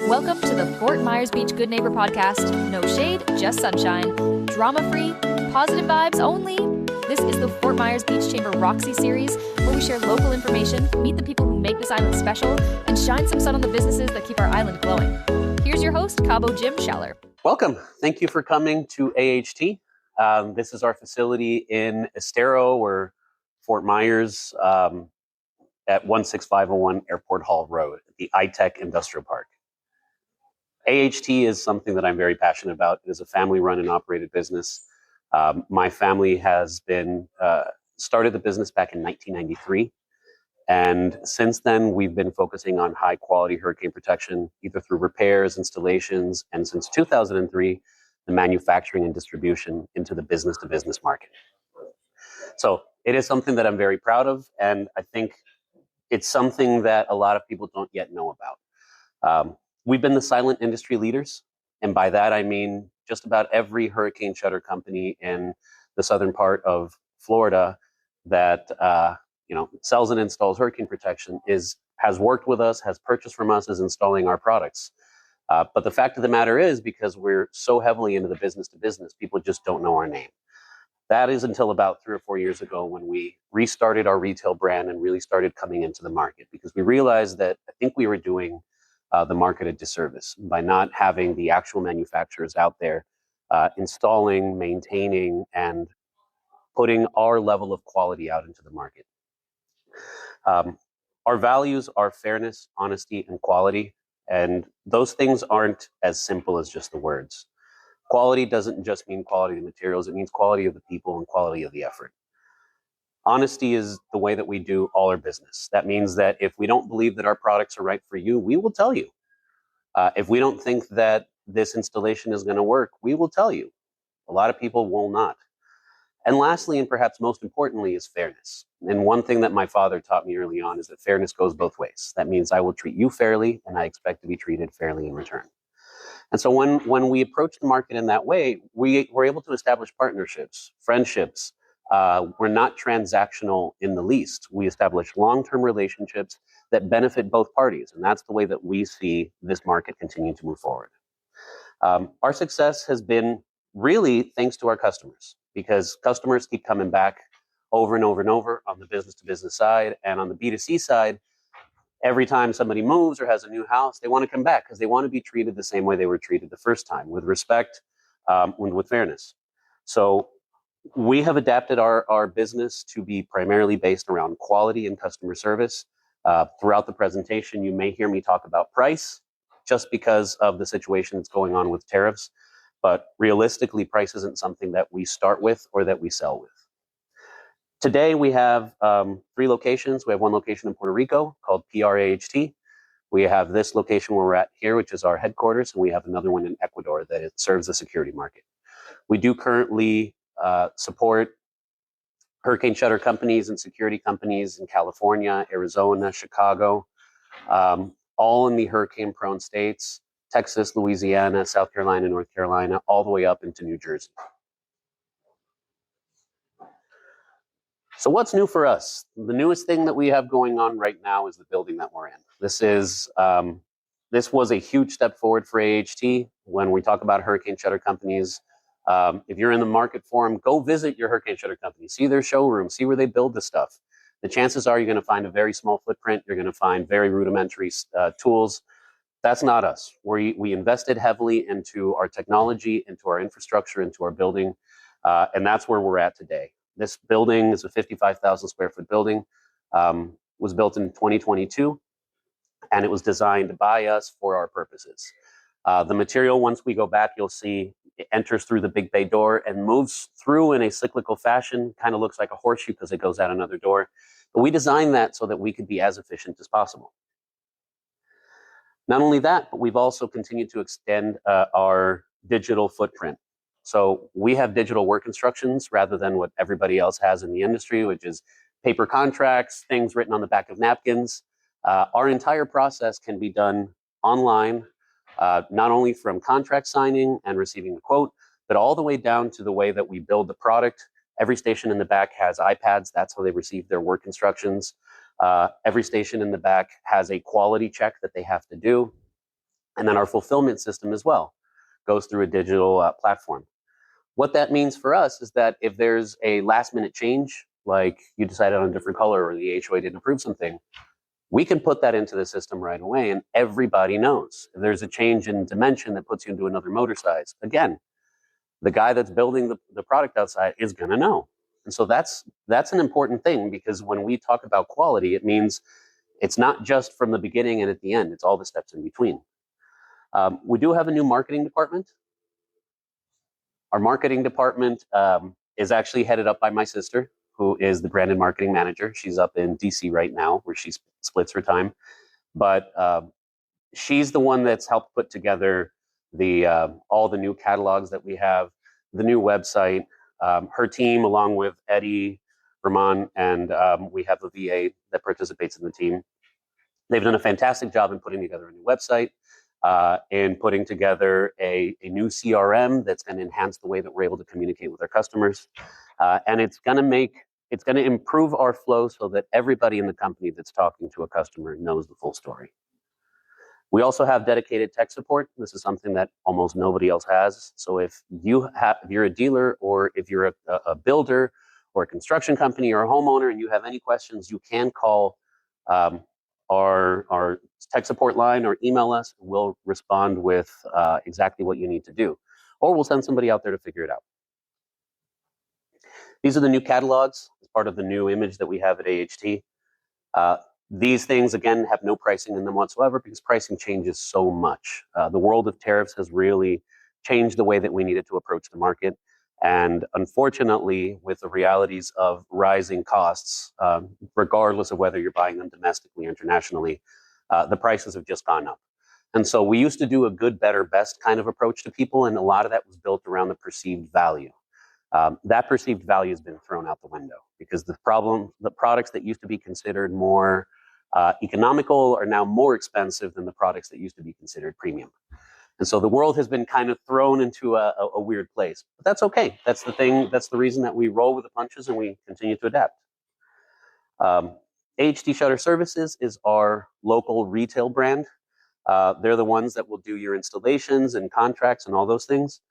Welcome to the Fort Myers Beach Good Neighbor podcast. No shade, just sunshine. Drama-free, positive vibes only. This is the Fort Myers Beach Chamber ROXIE series, where we share local information, meet the people who make this island special, and shine some sun on the businesses that keep our island glowing. Here's your host, Cabo Jim Scheller. Welcome. Thank you for coming to AHT. This is our facility in Estero or Fort Myers at 16501 Airport Hall Road, the iTech Industrial Park. AHT is something that I'm very passionate about. It is a family-run and operated business. My family has been started the business back in 1993. And since then, we've been focusing on high-quality hurricane protection, either through repairs, installations, and since 2003, the manufacturing and distribution into the business-to-business market. So it is something that I'm very proud of, and I think it's something that a lot of people don't yet know about. We've been the silent industry leaders, and by that I mean just about every hurricane shutter company in the southern part of Florida that sells and installs hurricane protection has worked with us, has purchased from us, is installing our products. But the fact of the matter is, because we're so heavily into the business to business, people just don't know our name. That is until about 3 or 4 years ago when we restarted our retail brand and really started coming into the market, because we realized that I think we were doing the market a disservice by not having the actual manufacturers out there installing, maintaining, and putting our level of quality out into the market. Our values are fairness, honesty, and quality, and those things aren't as simple as just the words. Quality doesn't just mean quality of the materials, it means quality of the people and quality of the effort. Honesty is the way that we do all our business. That means that if we don't believe that our products are right for you, we will tell you. If we don't think that this installation is going to work, we will tell you. A lot of people will not. And lastly, and perhaps most importantly, is fairness. And one thing that my father taught me early on is that fairness goes both ways. That means I will treat you fairly, and I expect to be treated fairly in return. And so when we approach the market in that way, we were able to establish partnerships, friendships. We're not transactional in the least. We establish long-term relationships that benefit both parties. And that's the way that we see this market continue to move forward. Our success has been really thanks to our customers, because customers keep coming back over and over and over on the business-to-business side. And on the B2C side, every time somebody moves or has a new house, they want to come back because they want to be treated the same way they were treated the first time, with respect and with fairness. So we have adapted our business to be primarily based around quality and customer service. Throughout the presentation, you may hear me talk about price just because of the situation that's going on with tariffs. But realistically, price isn't something that we start with or that we sell with. Today, we have 3 locations. We have one location in Puerto Rico called PRAHT. We have this location where we're at here, which is our headquarters, and we have another one in Ecuador that it serves the security market. We do currently support hurricane shutter companies and security companies in California, Arizona, Chicago, all in the hurricane-prone states, Texas, Louisiana, South Carolina, North Carolina, all the way up into New Jersey. So what's new for us? The newest thing that we have going on right now is the building that we're in. This was a huge step forward for AHT. When we talk about hurricane shutter companies, if you're in the market for them, go visit your hurricane shutter company, see their showroom, see where they build the stuff. The chances are you're going to find a very small footprint. You're going to find very rudimentary tools. That's not us. We invested heavily into our technology, into our infrastructure, into our building, and that's where we're at today. This building is a 55,000 square foot building, was built in 2022, and it was designed by us for our purposes. The material, once we go back, you'll see it enters through the big bay door and moves through in a cyclical fashion, kind of looks like a horseshoe because it goes out another door. But we designed that so that we could be as efficient as possible. Not only that, but we've also continued to extend our digital footprint. So we have digital work instructions rather than what everybody else has in the industry, which is paper contracts, things written on the back of napkins. Our entire process can be done online, not only from contract signing and receiving the quote, but all the way down to the way that we build the product. Every station in the back has iPads. That's how they receive their work instructions. Every station in the back has a quality check that they have to do. And then our fulfillment system as well goes through a digital platform. What that means for us is that if there's a last minute change, like you decided on a different color or the HOA didn't approve something, we can put that into the system right away and everybody knows. If there's a change in dimension that puts you into another motor size, again, the guy that's building the product outside is going to know. And so that's an important thing, because when we talk about quality, it means it's not just from the beginning and at the end, it's all the steps in between. We do have a new marketing department. Our marketing department is actually headed up by my sister, who is the brand and marketing manager. She's up in DC right now, where she splits her time. But she's the one that's helped put together all the new catalogs that we have, the new website. Her team, along with Eddie, Vermont, and we have a VA that participates in the team. They've done a fantastic job in putting together a new website, and putting together a new CRM that's going to enhance the way that we're able to communicate with our customers. And it's going to improve our flow so that everybody in the company that's talking to a customer knows the full story. We also have dedicated tech support. This is something that almost nobody else has. So if you're a dealer, or if you're a builder or a construction company or a homeowner and you have any questions, you can call our tech support line or email us. We'll respond with exactly what you need to do, or we'll send somebody out there to figure it out. These are the new catalogs as part of the new image that we have at AHT. These things, again, have no pricing in them whatsoever, because pricing changes so much. The world of tariffs has really changed the way that we needed to approach the market. And unfortunately, with the realities of rising costs, regardless of whether you're buying them domestically or internationally, the prices have just gone up. And so we used to do a good, better, best kind of approach to people, and a lot of that was built around the perceived value. That perceived value has been thrown out the window, because the products that used to be considered more economical are now more expensive than the products that used to be considered premium. And so the world has been kind of thrown into a weird place. But that's okay. That's the thing. That's the reason that we roll with the punches and we continue to adapt. AHT Shutter Services is our local retail brand. They're the ones that will do your installations and contracts and all those things.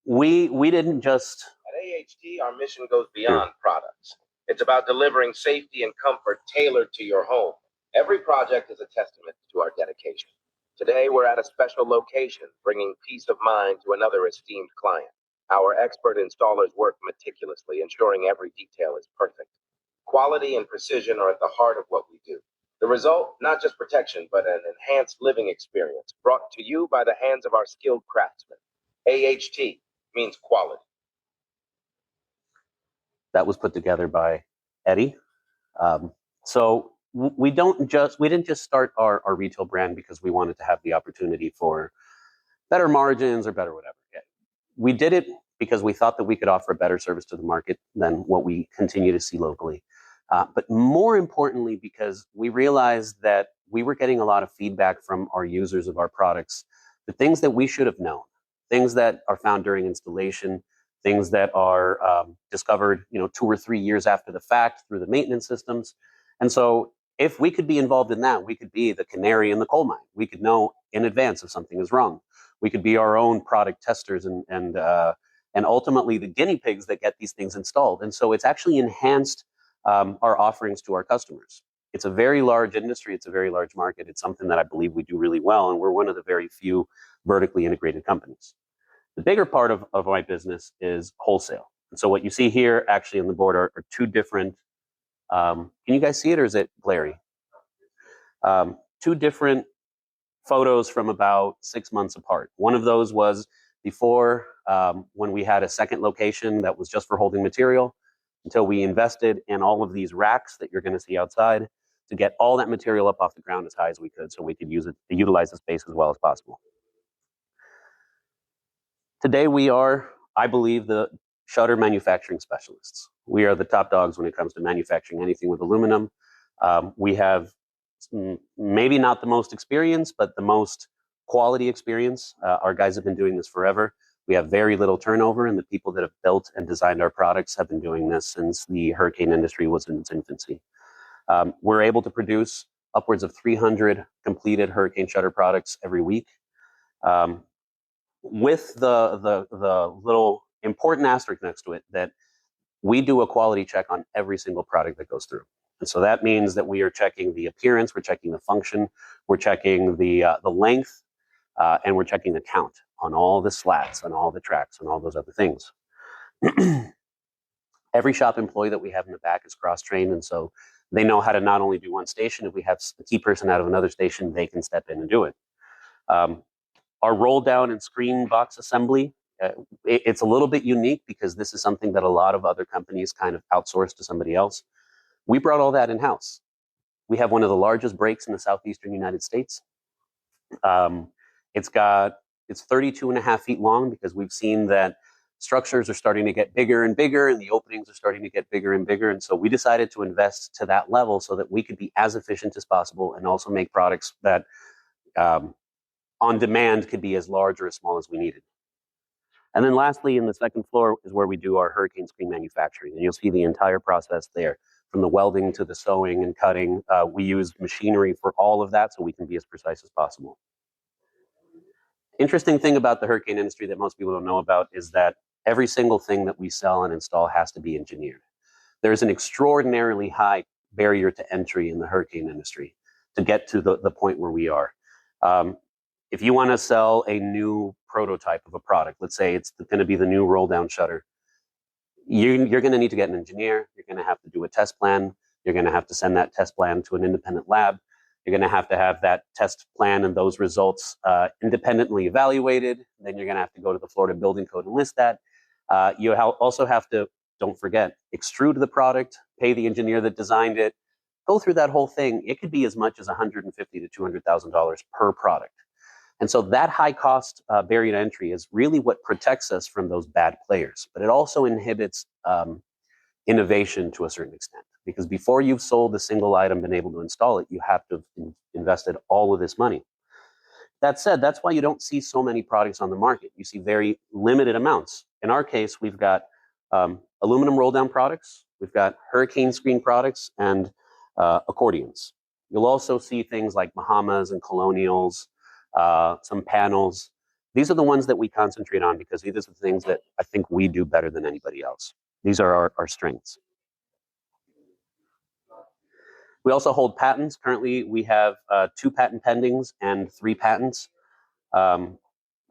We didn't just... At AHT, our mission goes beyond products. It's about delivering safety and comfort tailored to your home. Every project is a testament to our dedication. Today, we're at a special location, bringing peace of mind to another esteemed client. Our expert installers work meticulously, ensuring every detail is perfect. Quality and precision are at the heart of what we do. The result, not just protection, but an enhanced living experience, brought to you by the hands of our skilled craftsmen. AHT means quality. That was put together by Eddie. So we didn't just start our retail brand because we wanted to have the opportunity for better margins or better whatever. We did it because we thought that we could offer a better service to the market than what we continue to see locally. But more importantly, because we realized that we were getting a lot of feedback from our users of our products, the things that we should have known, things that are found during installation, things that are discovered 2 or 3 years after the fact through the maintenance systems. And so if we could be involved in that, we could be the canary in the coal mine. We could know in advance if something is wrong. We could be our own product testers and ultimately the guinea pigs that get these things installed. And so it's actually enhanced our offerings to our customers. It's a very large industry. It's a very large market. It's something that I believe we do really well, and we're one of the very few vertically integrated companies. The bigger part of my business is wholesale. And so what you see here actually on the board are 2 different, can you guys see it, or is it glary? 2 different photos from about 6 months apart. One of those was before, when we had a second location that was just for holding material, until we invested in all of these racks that you're going to see outside to get all that material up off the ground as high as we could, so we could utilize the space as well as possible. Today we are, I believe, the shutter manufacturing specialists. We are the top dogs when it comes to manufacturing anything with aluminum. We have maybe not the most experience, but the most quality experience. Our guys have been doing this forever. We have very little turnover, and the people that have built and designed our products have been doing this since the hurricane industry was in its infancy. We're able to produce upwards of 300 completed hurricane shutter products every week. With the little important asterisk next to it that we do a quality check on every single product that goes through. And so that means that we are checking the appearance, we're checking the function, we're checking the length, and we're checking the count on all the slats, on all the tracks, and all those other things. Every shop employee that we have in the back is cross-trained, and so they know how to not only do one station. If we have a key person out of another station, they can step in and do it. Our roll down and screen box assembly, it's a little bit unique because this is something that a lot of other companies kind of outsource to somebody else. We brought all that in-house. We have one of the largest breaks in the southeastern United States. It's 32.5 feet long because we've seen that structures are starting to get bigger and bigger and the openings are starting to get bigger and bigger. And so we decided to invest to that level so that we could be as efficient as possible and also make products that on demand could be as large or as small as we needed. And then lastly, in the second floor is where we do our hurricane screen manufacturing. And you'll see the entire process there, from the welding to the sewing and cutting. We use machinery for all of that so we can be as precise as possible. Interesting thing about the hurricane industry that most people don't know about is that every single thing that we sell and install has to be engineered. There's an extraordinarily high barrier to entry in the hurricane industry to get to the point where we are. If you want to sell a new prototype of a product, let's say it's going to be the new roll down shutter, you're going to need to get an engineer. You're going to have to do a test plan. You're going to have to send that test plan to an independent lab. You're going to have that test plan and those results independently evaluated. Then you're going to have to go to the Florida Building Code and list that. You also have to, don't forget, extrude the product, pay the engineer that designed it, go through that whole thing. It could be as much as $150,000 to $200,000 per product. And so that high cost barrier to entry is really what protects us from those bad players. But it also inhibits innovation to a certain extent. Because before you've sold a single item, been able to install it, you have to have invested all of this money. That said, that's why you don't see so many products on the market. You see very limited amounts. In our case, we've got aluminum roll down products, we've got hurricane screen products, and accordions. You'll also see things like Bahamas and Colonials, some panels. These are the ones that we concentrate on because these are the things that I think we do better than anybody else. These are our strengths. We also hold patents. Currently, we have 2 patent pendings and 3 patents.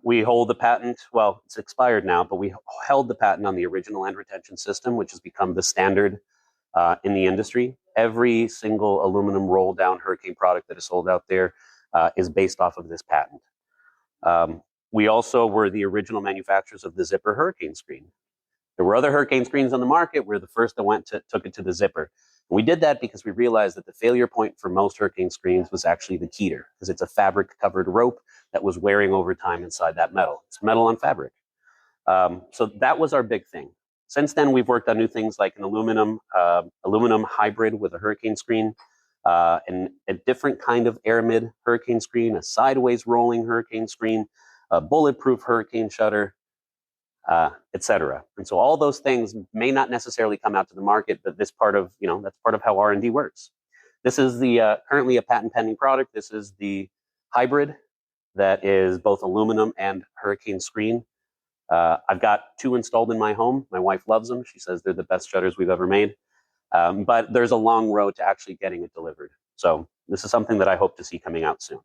We hold the patent, well, it's expired now, but we held the patent on the original end retention system, which has become the standard in the industry. Every single aluminum roll down hurricane product that is sold out there is based off of this patent. We also were the original manufacturers of the zipper hurricane screen. There were other hurricane screens on the market. We're the first that took it to the zipper. We did that because we realized that the failure point for most hurricane screens was actually the keter, because it's a fabric covered rope that was wearing over time inside that metal. It's metal on fabric. So that was our big thing. Since then, we've worked on new things like an aluminum hybrid with a hurricane screen, and a different kind of aramid hurricane screen, a sideways rolling hurricane screen, a bulletproof hurricane shutter, etc. And so all those things may not necessarily come out to the market, but that's part of how R&D works. This is the currently a patent pending product. This is the hybrid that is both aluminum and hurricane screen. I've got 2 installed in my home. My wife loves them. She says they're the best shutters we've ever made. But there's a long road to actually getting it delivered. So this is something that I hope to see coming out soon.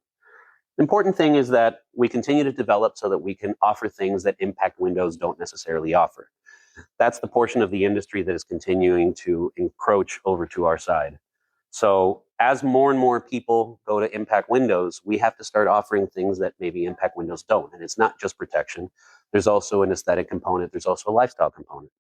The important thing is that we continue to develop so that we can offer things that impact windows don't necessarily offer. That's the portion of the industry that is continuing to encroach over to our side. So as more and more people go to impact windows, we have to start offering things that maybe impact windows don't. And it's not just protection. There's also an aesthetic component. There's also a lifestyle component.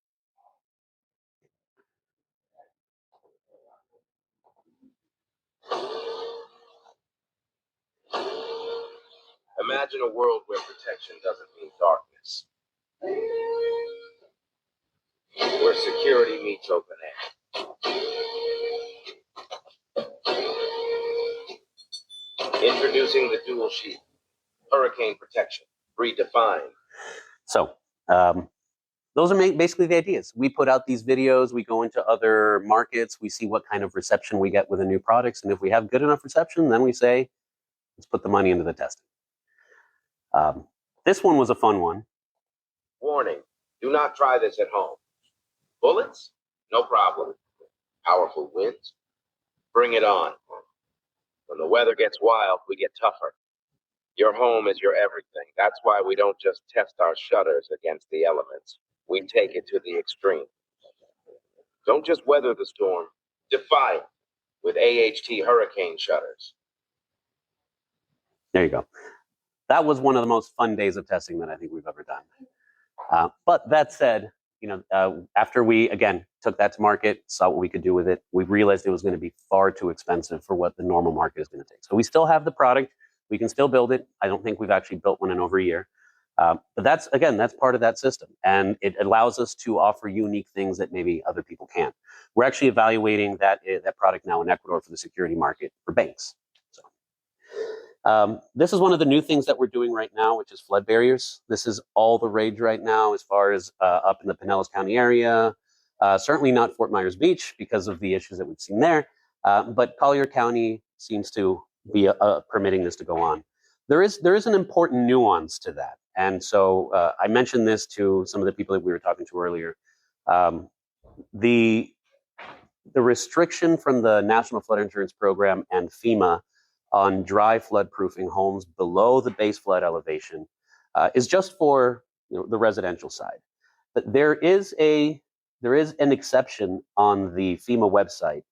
Imagine a world where protection doesn't mean darkness, where security meets open air. Introducing the dual sheath, hurricane protection, redefined. So the those are basically the ideas. We put out these videos, we go into other markets, we see what kind of reception we get with the new products. And if we have good enough reception, then we say, let's put the money into the testing. This one was a fun one. Warning, do not try this at home. Bullets? No problem. Powerful winds? Bring it on. When the weather gets wild, we get tougher. Your home is your everything. That's why we don't just test our shutters against the elements. We take it to the extreme. Don't just weather the storm. Defy it with AHT-Hurricane shutters. There you go. That was one of the most fun days of testing that I think we've ever done. But that said, after we, again, took that to market, saw what we could do with it, we realized it was going to be far too expensive for what the normal market is going to take. So we still have the product. We can still build it. I don't think we've actually built one in over a year. But that's part of that system. And it allows us to offer unique things that maybe other people can't. We're actually evaluating that product now in Ecuador for the security market for banks. So this is one of the new things that we're doing right now, which is flood barriers. This is all the rage right now as far as up in the Pinellas County area. Certainly not Fort Myers Beach because of the issues that we've seen there. But Collier County seems to be permitting this to go on. There is an important nuance to that. And so I mentioned this to some of the people that we were talking to earlier. The restriction from the National Flood Insurance Program and FEMA on dry flood proofing homes below the base flood elevation is just for the residential side. But there is an exception on the FEMA website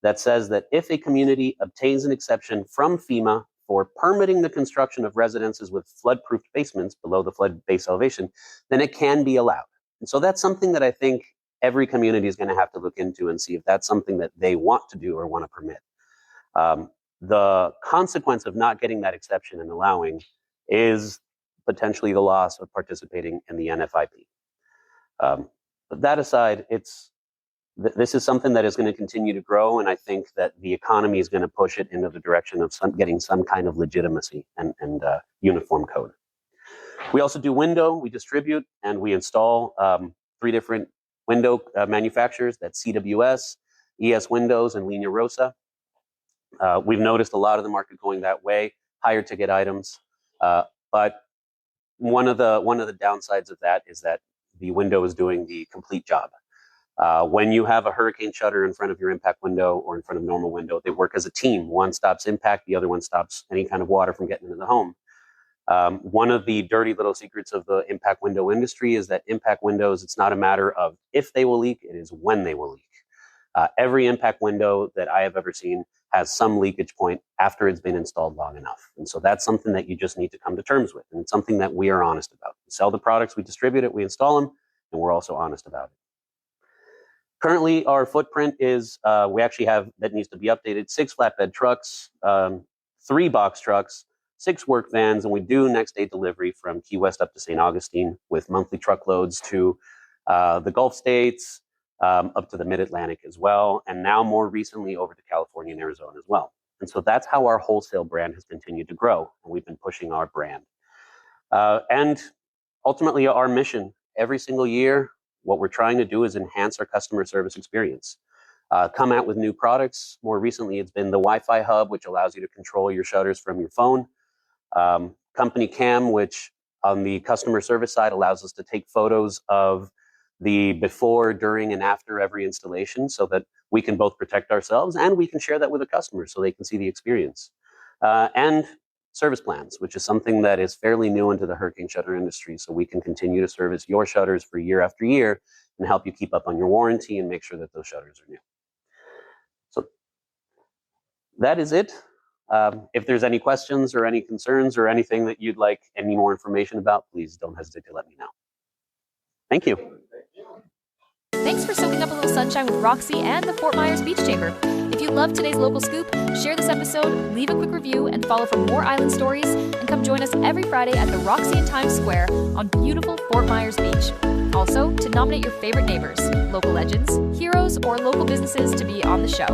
that says that if a community obtains an exception from FEMA for permitting the construction of residences with flood-proofed basements below the flood base elevation, then it can be allowed. And so that's something that I think every community is going to have to look into and see if that's something that they want to do or want to permit. The consequence of not getting that exception and allowing is potentially the loss of participating in the NFIP. But that aside, this is something that is going to continue to grow, and I think that the economy is going to push it into the direction of getting some kind of legitimacy and uniform code. We also do window, we distribute, and we install 3 different window manufacturers. That's CWS, ES Windows, and Linea Rosa. We've noticed a lot of the market going that way, higher ticket items. But one of the downsides of that is that the window is doing the complete job. When you have a hurricane shutter in front of your impact window or in front of normal window, they work as a team. One stops impact, the other one stops any kind of water from getting into the home. One of the dirty little secrets of the impact window industry is that impact windows, it's not a matter of if they will leak, it is when they will leak. Every impact window that I have ever seen has some leakage point after it's been installed long enough. And so that's something that you just need to come to terms with. And it's something that we are honest about. We sell the products, we distribute it, we install them, and we're also honest about it. Currently, our footprint is, we actually have, that needs to be updated, 6 flatbed trucks, 3 box trucks, 6 work vans, and we do next day delivery from Key West up to St. Augustine with monthly truckloads to the Gulf states, up to the Mid-Atlantic as well, and now more recently over to California and Arizona as well. And so that's how our wholesale brand has continued to grow, and we've been pushing our brand. And ultimately, our mission, every single year, what we're trying to do is enhance our customer service experience. Come out with new products. More recently, it's been the Wi-Fi hub, which allows you to control your shutters from your phone. Company Cam, which on the customer service side allows us to take photos of the before, during, and after every installation so that we can both protect ourselves and we can share that with the customers so they can see the experience. And service plans, which is something that is fairly new into the hurricane shutter industry, so we can continue to service your shutters for year after year and help you keep up on your warranty and make sure that those shutters are new. So that is it. If there's any questions or any concerns or anything that you'd like any more information about, please don't hesitate to let me know. Thank you. Thanks for soaking up a little sunshine with Roxie and the Fort Myers Beach Chamber. If you loved today's local scoop, share this episode, leave a quick review, and follow for more island stories, and come join us every Friday at the Roxie in Times Square on beautiful Fort Myers Beach. Also, to nominate your favorite neighbors, local legends, heroes, or local businesses to be on the show,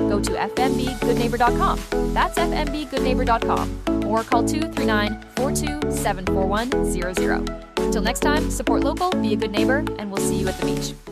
go to FMBGoodNeighbor.com. That's FMBGoodNeighbor.com. Or call 239-427-4100. Until next time, support local, be a good neighbor, and we'll see you at the beach.